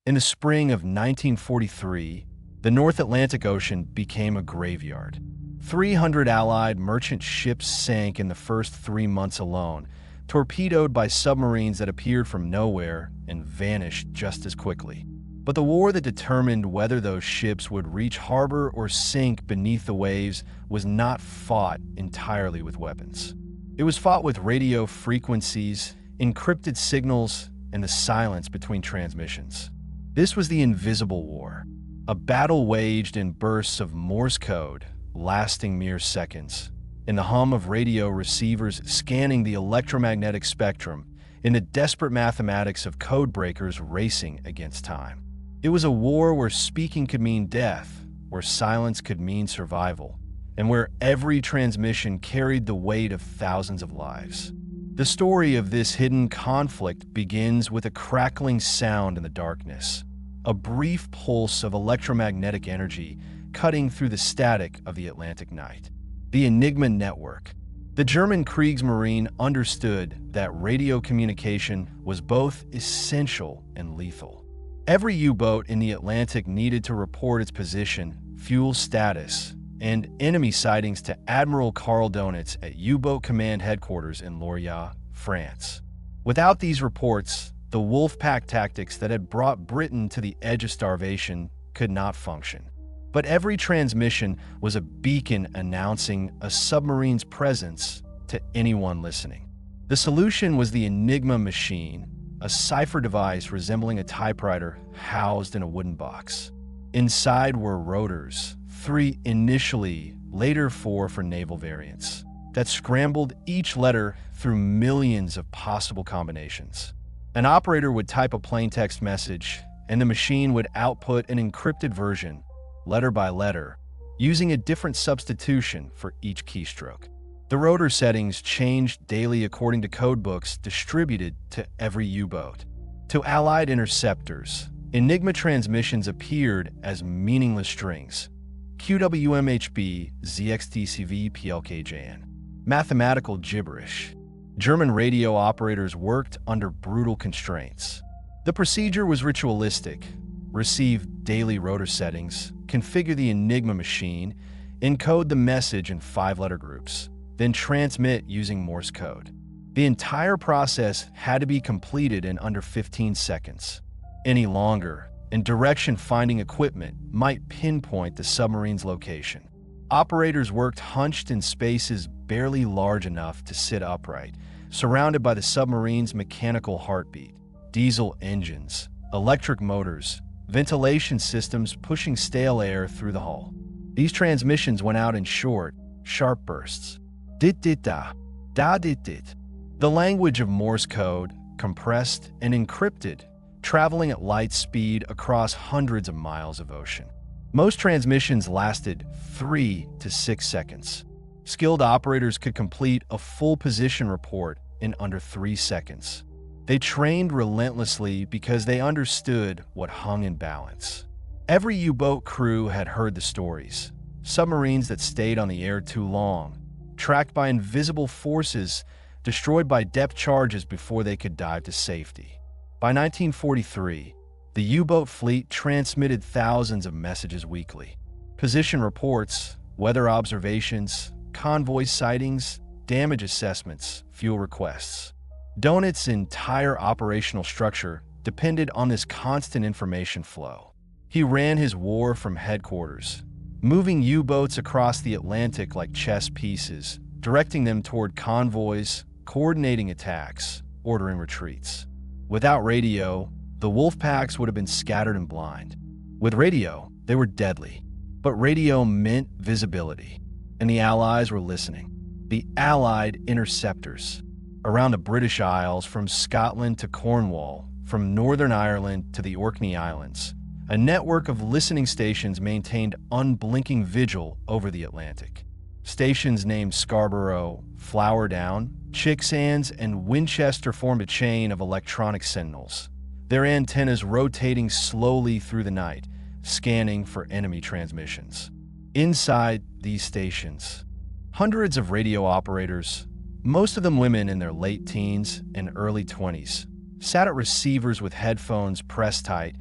In the spring of 1943, the North Atlantic Ocean became a graveyard. 300 Allied merchant ships sank in the first 3 months alone, torpedoed by submarines that appeared from nowhere and vanished just as quickly. But the war that determined whether those ships would reach harbor or sink beneath the waves was not fought entirely with weapons. It was fought with radio frequencies, encrypted signals, and the silence between transmissions. This was the Invisible War, a battle waged in bursts of Morse code, lasting mere seconds, in the hum of radio receivers scanning the electromagnetic spectrum, in the desperate mathematics of code breakers racing against time. It was a war where speaking could mean death, where silence could mean survival, and where every transmission carried the weight of thousands of lives. The story of this hidden conflict begins with a crackling sound in the darkness, a brief pulse of electromagnetic energy cutting through the static of the Atlantic night. The Enigma network. The German Kriegsmarine understood that radio communication was both essential and lethal. Every U-boat in the Atlantic needed to report its position, fuel status, and enemy sightings to Admiral Karl Donitz at U-Boat Command Headquarters in Lorient, France. Without these reports, the Wolfpack tactics that had brought Britain to the edge of starvation could not function. But every transmission was a beacon announcing a submarine's presence to anyone listening. The solution was the Enigma machine, a cipher device resembling a typewriter housed in a wooden box. Inside were rotors, 3 initially, later 4 for naval variants, that scrambled each letter through millions of possible combinations. An operator would type a plaintext message, and the machine would output an encrypted version, letter by letter, using a different substitution for each keystroke. The rotor settings changed daily according to codebooks distributed to every U-boat. To Allied interceptors, Enigma transmissions appeared as meaningless strings. QWMHB, ZXTCV, PLKJN. Mathematical gibberish. German radio operators worked under brutal constraints. The procedure was ritualistic. Receive daily rotor settings, configure the Enigma machine, encode the message in 5-letter groups, then transmit using Morse code. The entire process had to be completed in under 15 seconds. Any longer, and direction-finding equipment might pinpoint the submarine's location. Operators worked hunched in spaces barely large enough to sit upright, surrounded by the submarine's mechanical heartbeat, diesel engines, electric motors, ventilation systems pushing stale air through the hull. These transmissions went out in short, sharp bursts. Dit-dit-da, da-dit-dit. The language of Morse code, compressed and encrypted, traveling at light speed across hundreds of miles of ocean. Most transmissions lasted 3 to 6 seconds. Skilled operators could complete a full position report in under 3 seconds. They trained relentlessly because they understood what hung in balance. Every U-boat crew had heard the stories. Submarines that stayed on the air too long, tracked by invisible forces, destroyed by depth charges before they could dive to safety. By 1943, the U-boat fleet transmitted thousands of messages weekly. Position reports, weather observations, convoy sightings, damage assessments, fuel requests. Donitz's entire operational structure depended on this constant information flow. He ran his war from headquarters, moving U-boats across the Atlantic like chess pieces, directing them toward convoys, coordinating attacks, ordering retreats. Without radio, the wolf packs would have been scattered and blind. With radio, they were deadly. But radio meant visibility, and the Allies were listening. The Allied interceptors. Around the British Isles, from Scotland to Cornwall, from Northern Ireland to the Orkney Islands, a network of listening stations maintained unblinking vigil over the Atlantic. Stations named Scarborough, Flowerdown, Chicksands, and Winchester formed a chain of electronic sentinels, their antennas rotating slowly through the night, scanning for enemy transmissions. Inside these stations, hundreds of radio operators, most of them women in their late teens and early 20s, sat at receivers with headphones pressed tight,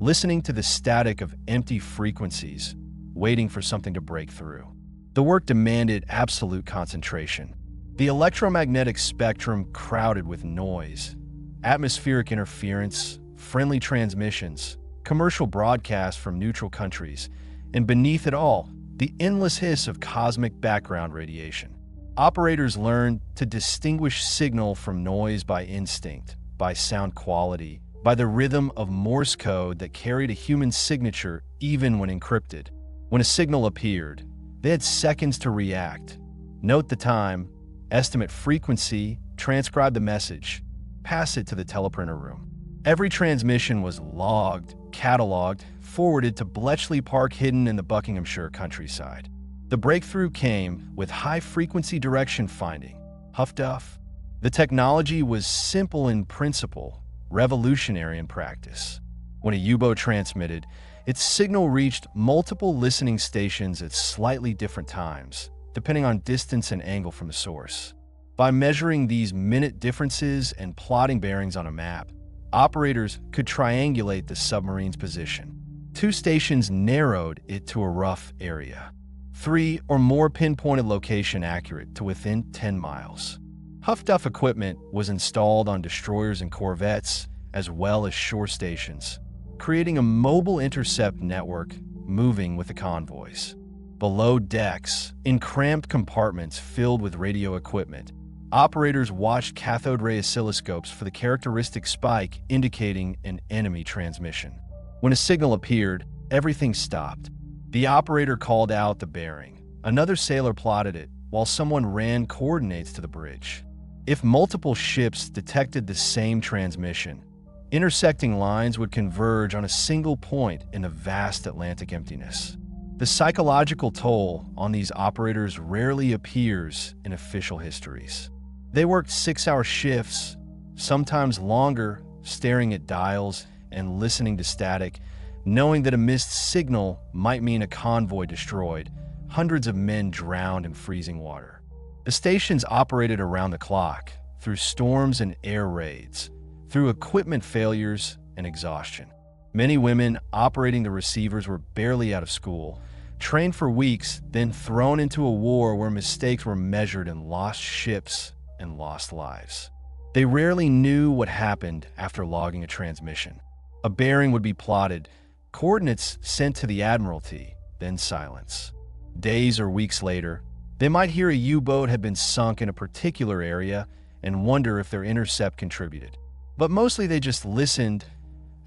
listening to the static of empty frequencies, waiting for something to break through. The work demanded absolute concentration. The electromagnetic spectrum crowded with noise, atmospheric interference, friendly transmissions, commercial broadcasts from neutral countries, and beneath it all, the endless hiss of cosmic background radiation. Operators learned to distinguish signal from noise by instinct, by sound quality, by the rhythm of Morse code that carried a human signature even when encrypted. When a signal appeared, they had seconds to react, note the time, estimate frequency, transcribe the message, pass it to the teleprinter room. Every transmission was logged, cataloged, forwarded to Bletchley Park hidden in the Buckinghamshire countryside. The breakthrough came with high-frequency direction finding, HFDUF. The technology was simple in principle, revolutionary in practice. When a U-boat transmitted, its signal reached multiple listening stations at slightly different times, depending on distance and angle from the source. By measuring these minute differences and plotting bearings on a map, operators could triangulate the submarine's position. 2 stations narrowed it to a rough area. 3 or more pinpointed location accurate to within 10 miles. HFDUF equipment was installed on destroyers and corvettes, as well as shore stations, creating a mobile intercept network moving with the convoys. Below decks, in cramped compartments filled with radio equipment, operators watched cathode ray oscilloscopes for the characteristic spike indicating an enemy transmission. When a signal appeared, everything stopped. The operator called out the bearing. Another sailor plotted it, while someone ran coordinates to the bridge. If multiple ships detected the same transmission, intersecting lines would converge on a single point in the vast Atlantic emptiness. The psychological toll on these operators rarely appears in official histories. They worked 6-hour shifts, sometimes longer, staring at dials and listening to static, knowing that a missed signal might mean a convoy destroyed, hundreds of men drowned in freezing water. The stations operated around the clock, through storms and air raids, through equipment failures and exhaustion. Many women operating the receivers were barely out of school, trained for weeks, then thrown into a war where mistakes were measured in lost ships and lost lives. They rarely knew what happened after logging a transmission. A bearing would be plotted, coordinates sent to the Admiralty, then silence. Days or weeks later, they might hear a U-boat had been sunk in a particular area and wonder if their intercept contributed. But mostly they just listened,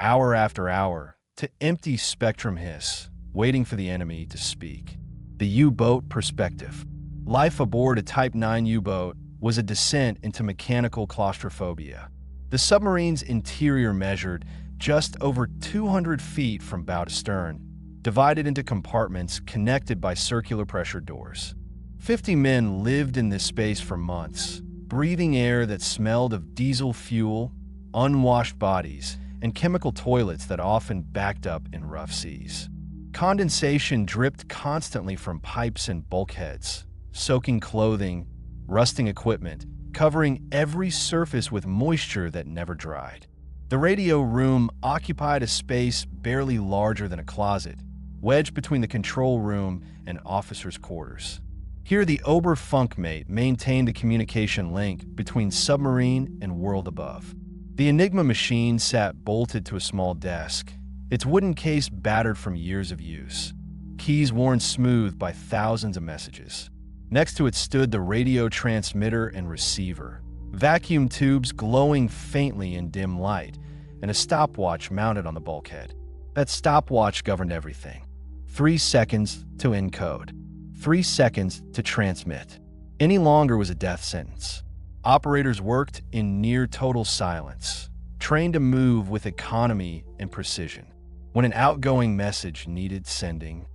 hour after hour, to empty spectrum hiss, waiting for the enemy to speak. The U-boat perspective. Life aboard a Type 9 U-boat was a descent into mechanical claustrophobia. The submarine's interior measured just over 200 feet from bow to stern, divided into compartments connected by circular pressure doors. 50 men lived in this space for months, breathing air that smelled of diesel fuel, unwashed bodies, and chemical toilets that often backed up in rough seas. Condensation dripped constantly from pipes and bulkheads, soaking clothing, rusting equipment, covering every surface with moisture that never dried. The radio room occupied a space barely larger than a closet, wedged between the control room and officers' quarters. Here, the Oberfunkmate maintained the communication link between submarine and world above. The Enigma machine sat bolted to a small desk, its wooden case battered from years of use, keys worn smooth by thousands of messages. Next to it stood the radio transmitter and receiver, vacuum tubes glowing faintly in dim light, and a stopwatch mounted on the bulkhead. That stopwatch governed everything. 3 seconds to encode. 3 seconds to transmit. Any longer was a death sentence. Operators worked in near total silence, trained to move with economy and precision. When an outgoing message needed sending,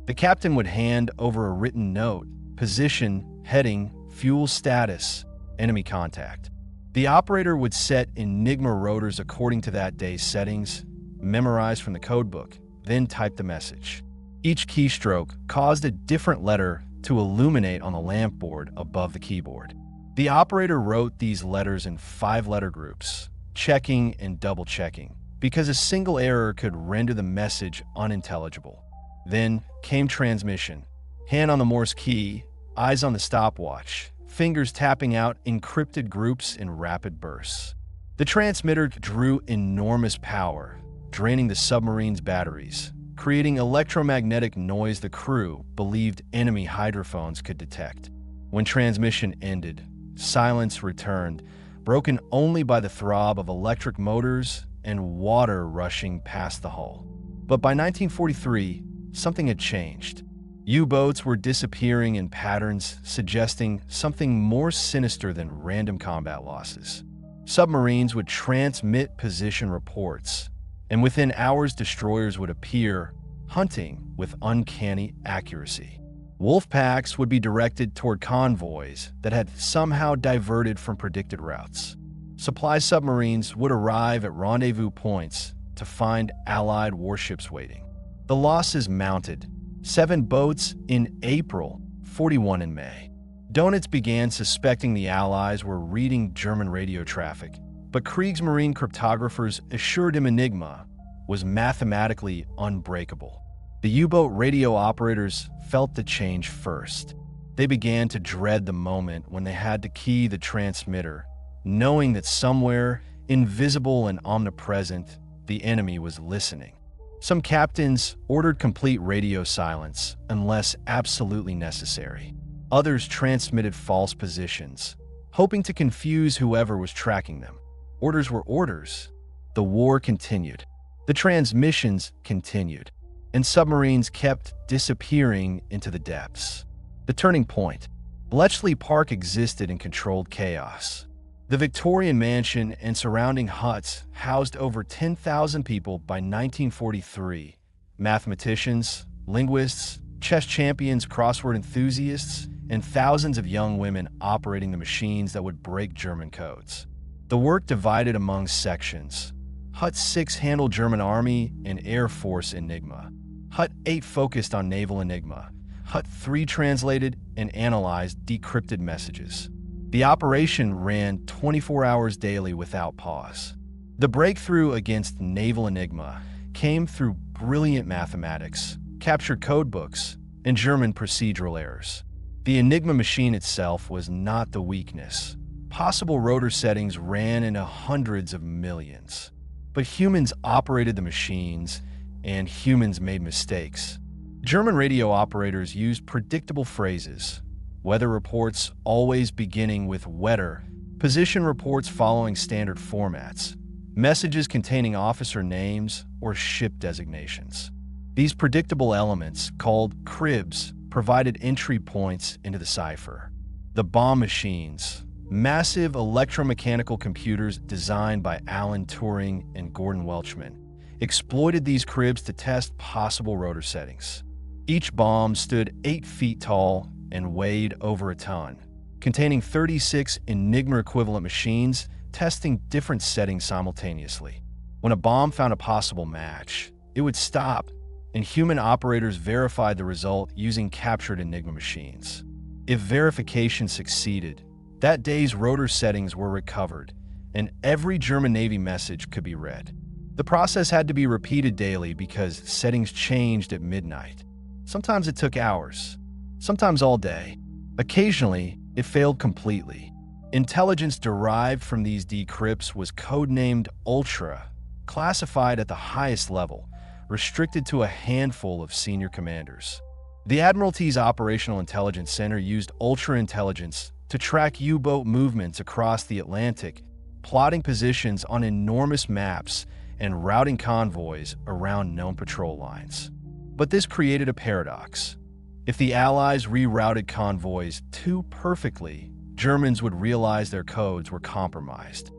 the captain would hand over a written note, position, heading, fuel status, enemy contact. The operator would set Enigma rotors according to that day's settings, memorized from the codebook, then type the message. Each keystroke caused a different letter to illuminate on the lamp board above the keyboard. The operator wrote these letters in 5-letter groups, checking and double-checking, because a single error could render the message unintelligible. Then came transmission. Hand on the Morse key, eyes on the stopwatch, fingers tapping out encrypted groups in rapid bursts. The transmitter drew enormous power, draining the submarine's batteries, creating electromagnetic noise the crew believed enemy hydrophones could detect. When transmission ended, silence returned, broken only by the throb of electric motors and water rushing past the hull. But by 1943, something had changed. U-boats were disappearing in patterns suggesting something more sinister than random combat losses. Submarines would transmit position reports, and within hours destroyers would appear, hunting with uncanny accuracy. Wolf packs would be directed toward convoys that had somehow diverted from predicted routes. Supply submarines would arrive at rendezvous points to find Allied warships waiting. The losses mounted: 7 boats in April, 41 in May. Donitz began suspecting the Allies were reading German radio traffic, but Kriegsmarine cryptographers assured him Enigma was mathematically unbreakable. The U-boat radio operators felt the change first. They began to dread the moment when they had to key the transmitter, knowing that somewhere, invisible and omnipresent, the enemy was listening. Some captains ordered complete radio silence unless absolutely necessary. Others transmitted false positions, hoping to confuse whoever was tracking them. Orders were orders. The war continued. The transmissions continued, and submarines kept disappearing into the depths. The turning point. Bletchley Park existed in controlled chaos. The Victorian mansion and surrounding huts housed over 10,000 people by 1943. Mathematicians, linguists, chess champions, crossword enthusiasts, and thousands of young women operating the machines that would break German codes. The work divided among sections. Hut 6 handled German Army and Air Force Enigma. Hut 8 focused on naval Enigma. Hut 3 translated and analyzed decrypted messages. The operation ran 24 hours daily without pause. The breakthrough against naval Enigma came through brilliant mathematics, captured codebooks, and German procedural errors. The Enigma machine itself was not the weakness. Possible rotor settings ran into hundreds of millions. But humans operated the machines, and humans made mistakes. German radio operators used predictable phrases, weather reports always beginning with wetter, position reports following standard formats, messages containing officer names or ship designations. These predictable elements, called cribs, provided entry points into the cipher. The bomb machines, massive electromechanical computers designed by Alan Turing and Gordon Welchman, exploited these cribs to test possible rotor settings. Each bomb stood 8 feet tall and weighed over a ton, containing 36 Enigma-equivalent machines testing different settings simultaneously. When a bomb found a possible match, it would stop, and human operators verified the result using captured Enigma machines. If verification succeeded, that day's rotor settings were recovered, and every German Navy message could be read. The process had to be repeated daily because settings changed at midnight. Sometimes it took hours, sometimes all day. Occasionally, it failed completely. Intelligence derived from these decrypts was codenamed Ultra, classified at the highest level, restricted to a handful of senior commanders. The Admiralty's Operational Intelligence Center used Ultra intelligence to track U-boat movements across the Atlantic, plotting positions on enormous maps and routing convoys around known patrol lines. But this created a paradox. If the Allies rerouted convoys too perfectly, Germans would realize their codes were compromised.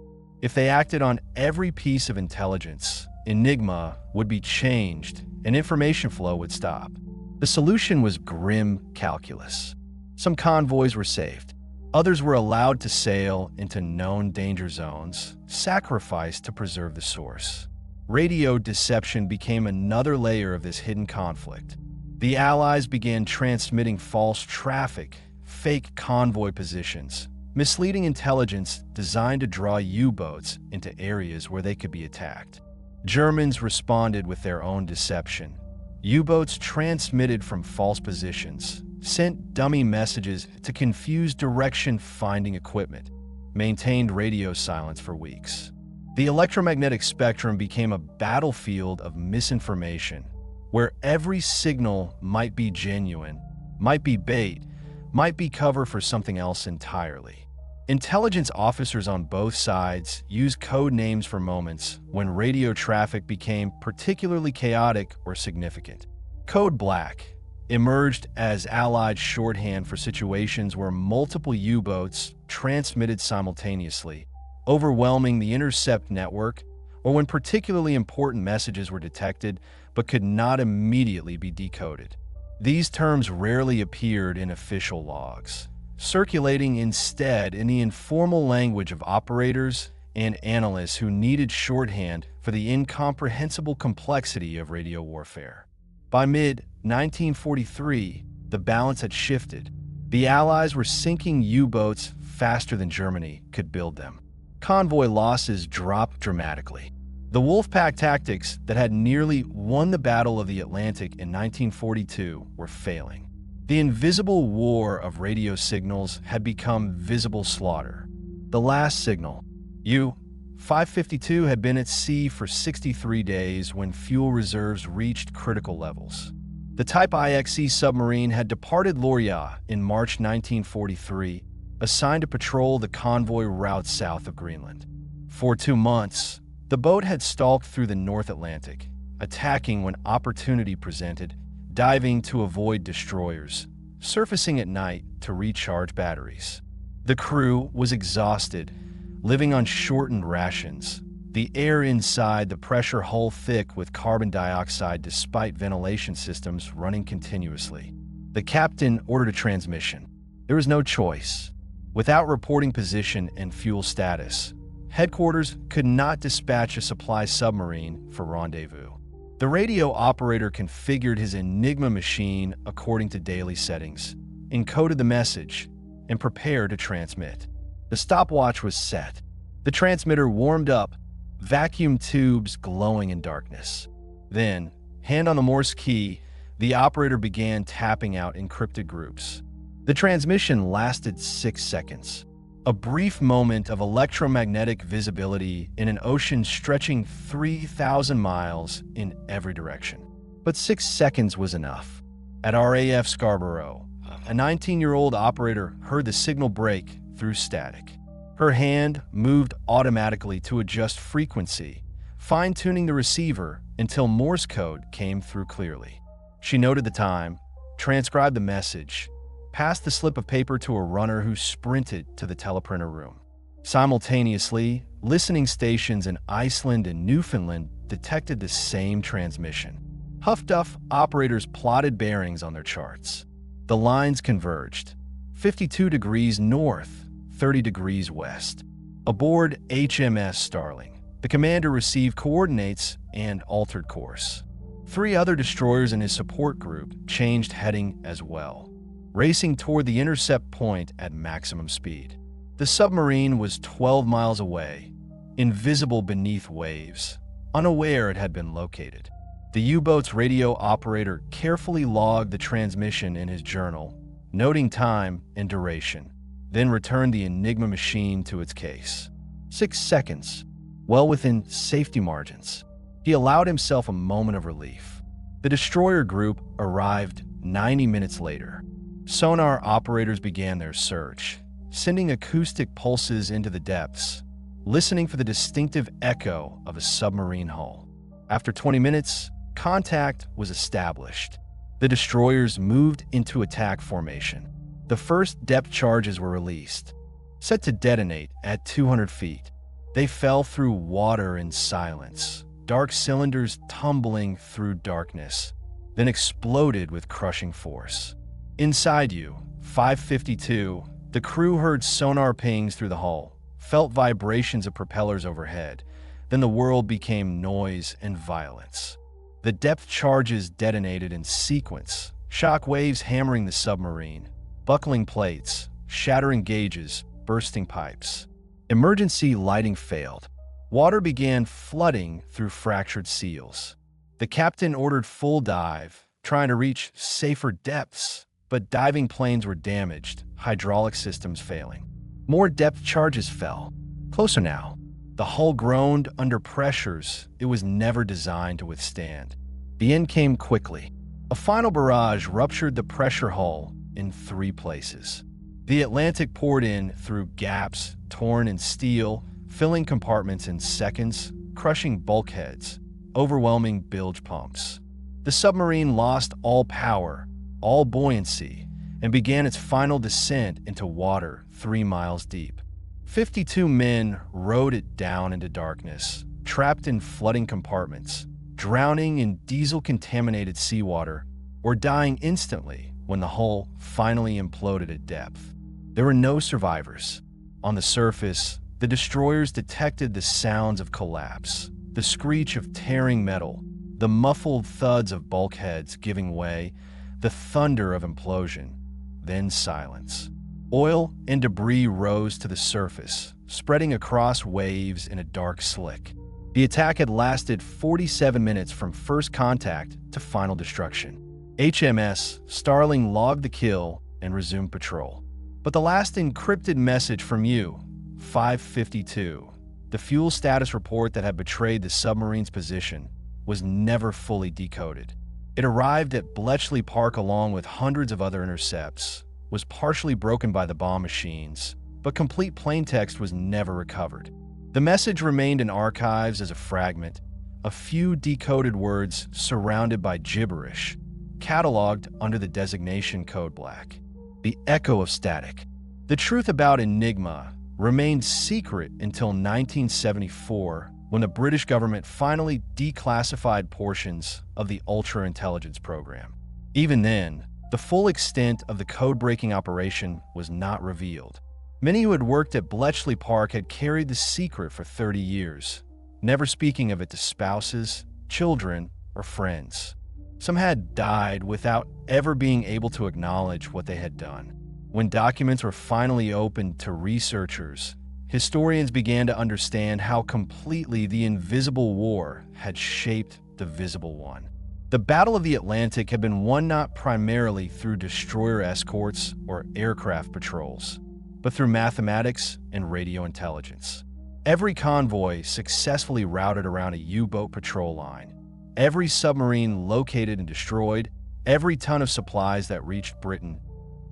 If they acted on every piece of intelligence, Enigma would be changed and information flow would stop. The solution was grim calculus. Some convoys were saved. Others were allowed to sail into known danger zones, sacrificed to preserve the source. Radio deception became another layer of this hidden conflict. The Allies began transmitting false traffic, fake convoy positions, misleading intelligence designed to draw U-boats into areas where they could be attacked. Germans responded with their own deception. U-boats transmitted from false positions, sent dummy messages to confuse direction-finding equipment, maintained radio silence for weeks. The electromagnetic spectrum became a battlefield of misinformation, where every signal might be genuine, might be bait, might be cover for something else entirely. Intelligence officers on both sides used code names for moments when radio traffic became particularly chaotic or significant. Code Black emerged as Allied shorthand for situations where multiple U-boats transmitted simultaneously, overwhelming the intercept network, or when particularly important messages were detected but could not immediately be decoded. These terms rarely appeared in official logs, circulating instead in the informal language of operators and analysts who needed shorthand for the incomprehensible complexity of radio warfare. By mid-1943, the balance had shifted. The Allies were sinking U-boats faster than Germany could build them. Convoy losses dropped dramatically. The Wolfpack tactics that had nearly won the Battle of the Atlantic in 1942 were failing. The invisible war of radio signals had become visible slaughter. The last signal, U-552, had been at sea for 63 days when fuel reserves reached critical levels. The Type IXE submarine had departed Lorya in March 1943, assigned to patrol the convoy route south of Greenland. For 2 months, the boat had stalked through the North Atlantic, attacking when opportunity presented, diving to avoid destroyers, surfacing at night to recharge batteries. The crew was exhausted, living on shortened rations, the air inside the pressure hull thick with carbon dioxide despite ventilation systems running continuously. The captain ordered a transmission. There was no choice. Without reporting position and fuel status, headquarters could not dispatch a supply submarine for rendezvous. The radio operator configured his Enigma machine according to daily settings, encoded the message, and prepared to transmit. The stopwatch was set. The transmitter warmed up, vacuum tubes glowing in darkness. Then, hand on the Morse key, the operator began tapping out encrypted groups. The transmission lasted 6 seconds. A brief moment of electromagnetic visibility in an ocean stretching 3,000 miles in every direction. But 6 seconds was enough. At RAF Scarborough, a 19-year-old operator heard the signal break through static. Her hand moved automatically to adjust frequency, fine-tuning the receiver until Morse code came through clearly. She noted the time, transcribed the message, passed the slip of paper to a runner who sprinted to the teleprinter room. Simultaneously, listening stations in Iceland and Newfoundland detected the same transmission. Huff-duff operators plotted bearings on their charts. The lines converged. 52 degrees north, 30 degrees west. Aboard HMS Starling, the commander received coordinates and altered course. 3 other destroyers in his support group changed heading as well, racing toward the intercept point at maximum speed. The submarine was 12 miles away, invisible beneath waves, unaware it had been located. The U-boat's radio operator carefully logged the transmission in his journal, noting time and duration, then returned the Enigma machine to its case. 6 seconds, well within safety margins. He allowed himself a moment of relief. The destroyer group arrived 90 minutes later. Sonar operators began their search, sending acoustic pulses into the depths, listening for the distinctive echo of a submarine hull. After 20 minutes, contact was established. The destroyers moved into attack formation. The first depth charges were released, set to detonate at 200 feet. They fell through water in silence, dark cylinders tumbling through darkness, then exploded with crushing force. Inside U-552, the crew heard sonar pings through the hull, felt vibrations of propellers overhead. Then the world became noise and violence. The depth charges detonated in sequence, shock waves hammering the submarine, buckling plates, shattering gauges, bursting pipes. Emergency lighting failed. Water began flooding through fractured seals. The captain ordered full dive, trying to reach safer depths, but diving planes were damaged, hydraulic systems failing. More depth charges fell. Closer now. The hull groaned under pressures it was never designed to withstand. The end came quickly. A final barrage ruptured the pressure hull in 3 places. The Atlantic poured in through gaps torn in steel, filling compartments in seconds, crushing bulkheads, overwhelming bilge pumps. The submarine lost all power, all buoyancy, and began its final descent into water 3 miles deep. 52 men rowed it down into darkness, trapped in flooding compartments, drowning in diesel-contaminated seawater, or dying instantly when the hull finally imploded at depth. There were no survivors. On the surface, the destroyers detected the sounds of collapse, the screech of tearing metal, the muffled thuds of bulkheads giving way, the thunder of implosion, then silence. Oil and debris rose to the surface, spreading across waves in a dark slick. The attack had lasted 47 minutes from first contact to final destruction. HMS Starling logged the kill and resumed patrol. But the last encrypted message from U-552, the fuel status report that had betrayed the submarine's position, was never fully decoded. It arrived at Bletchley Park along with hundreds of other intercepts, was partially broken by the bomb machines, but complete plaintext was never recovered. The message remained in archives as a fragment, a few decoded words surrounded by gibberish, cataloged under the designation Code Black. The echo of static. The truth about Enigma remained secret until 1974, when the British government finally declassified portions of the Ultra-Intelligence Program. Even then, the full extent of the code-breaking operation was not revealed. Many who had worked at Bletchley Park had carried the secret for 30 years, never speaking of it to spouses, children, or friends. Some had died without ever being able to acknowledge what they had done. When documents were finally opened to researchers, historians began to understand how completely the invisible war had shaped the visible one. The Battle of the Atlantic had been won not primarily through destroyer escorts or aircraft patrols, but through mathematics and radio intelligence. Every convoy successfully routed around a U-boat patrol line. Every submarine located and destroyed, every ton of supplies that reached Britain,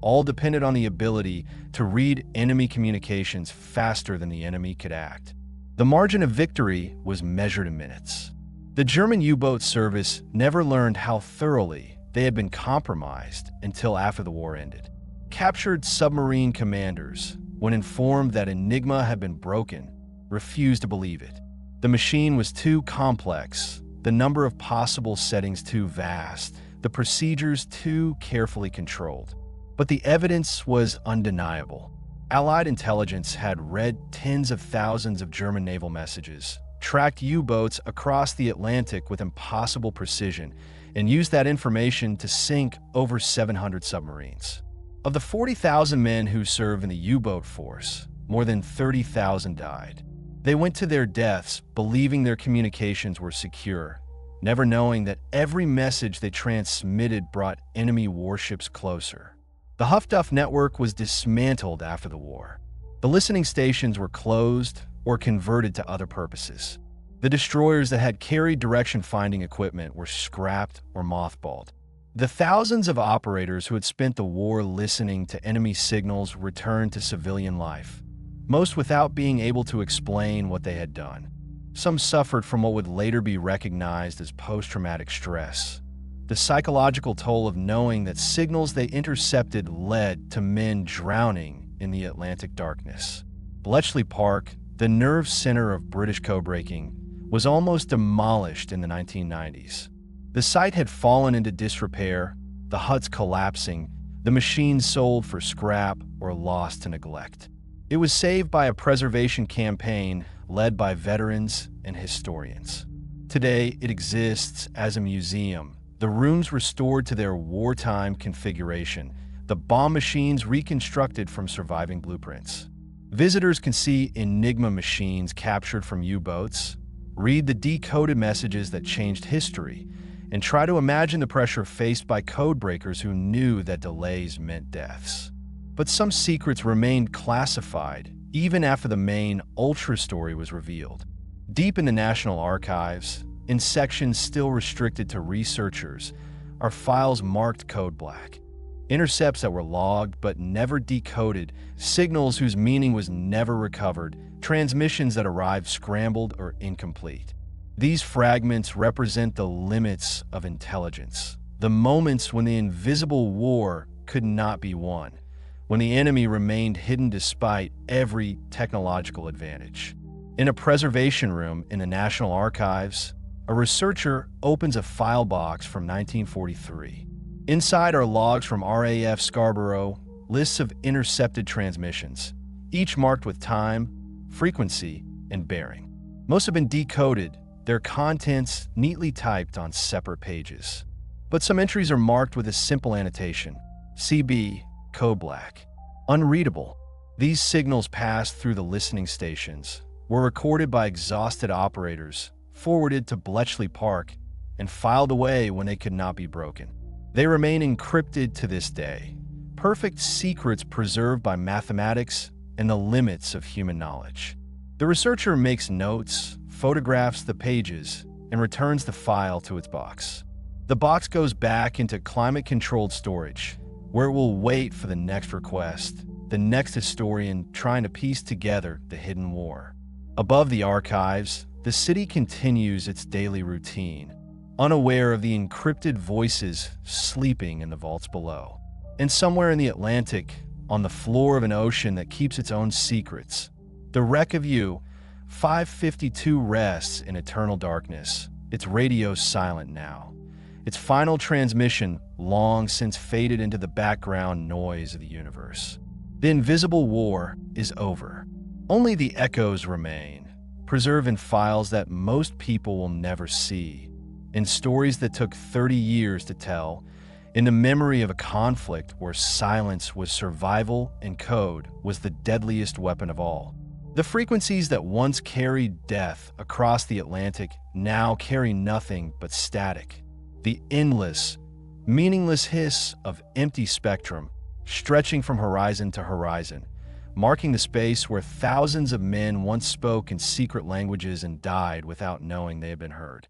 all depended on the ability to read enemy communications faster than the enemy could act. The margin of victory was measured in minutes. The German U-boat service never learned how thoroughly they had been compromised until after the war ended. Captured submarine commanders, when informed that Enigma had been broken, refused to believe it. The machine was too complex, the number of possible settings too vast, the procedures too carefully controlled. But the evidence was undeniable. Allied intelligence had read tens of thousands of German naval messages, tracked U-boats across the Atlantic with impossible precision, and used that information to sink over 700 submarines. Of the 40,000 men who served in the U-boat force, more than 30,000 died. They went to their deaths believing their communications were secure, never knowing that every message they transmitted brought enemy warships closer. The Huff Duff network was dismantled after the war. The listening stations were closed or converted to other purposes. The destroyers that had carried direction-finding equipment were scrapped or mothballed. The thousands of operators who had spent the war listening to enemy signals returned to civilian life, most without being able to explain what they had done. Some suffered from what would later be recognized as post-traumatic stress, the psychological toll of knowing that signals they intercepted led to men drowning in the Atlantic darkness. Bletchley Park, the nerve center of British code-breaking, was almost demolished in the 1990s. The site had fallen into disrepair, the huts collapsing, the machines sold for scrap or lost to neglect. It was saved by a preservation campaign led by veterans and historians. Today, it exists as a museum, the rooms restored to their wartime configuration, the bomb machines reconstructed from surviving blueprints. Visitors can see Enigma machines captured from U-boats, read the decoded messages that changed history, and try to imagine the pressure faced by code breakers who knew that delays meant deaths. But some secrets remained classified even after the main Ultra story was revealed. Deep in the National Archives, in sections still restricted to researchers, are files marked code black. Intercepts that were logged but never decoded, signals whose meaning was never recovered, transmissions that arrived scrambled or incomplete. These fragments represent the limits of intelligence, the moments when the invisible war could not be won, when the enemy remained hidden despite every technological advantage. In a preservation room in the National Archives, a researcher opens a file box from 1943. Inside are logs from RAF Scarborough, lists of intercepted transmissions, each marked with time, frequency, and bearing. Most have been decoded, their contents neatly typed on separate pages. But some entries are marked with a simple annotation, CB, code black. Unreadable. These signals passed through the listening stations, were recorded by exhausted operators, forwarded to Bletchley Park, and filed away when they could not be broken. They remain encrypted to this day, perfect secrets preserved by mathematics and the limits of human knowledge. The researcher makes notes, photographs the pages, and returns the file to its box. The box goes back into climate-controlled storage, where it will wait for the next request, the next historian trying to piece together the hidden war. Above the archives, the city continues its daily routine, unaware of the encrypted voices sleeping in the vaults below. And somewhere in the Atlantic, on the floor of an ocean that keeps its own secrets, the wreck of U-552 rests in eternal darkness, its radio silent now, its final transmission long since faded into the background noise of the universe. The invisible war is over. Only the echoes remain, preserved in files that most people will never see, in stories that took 30 years to tell, in the memory of a conflict where silence was survival and code was the deadliest weapon of all. The frequencies that once carried death across the Atlantic now carry nothing but static, the endless, meaningless hiss of empty spectrum stretching from horizon to horizon, marking the space where thousands of men once spoke in secret languages and died without knowing they had been heard.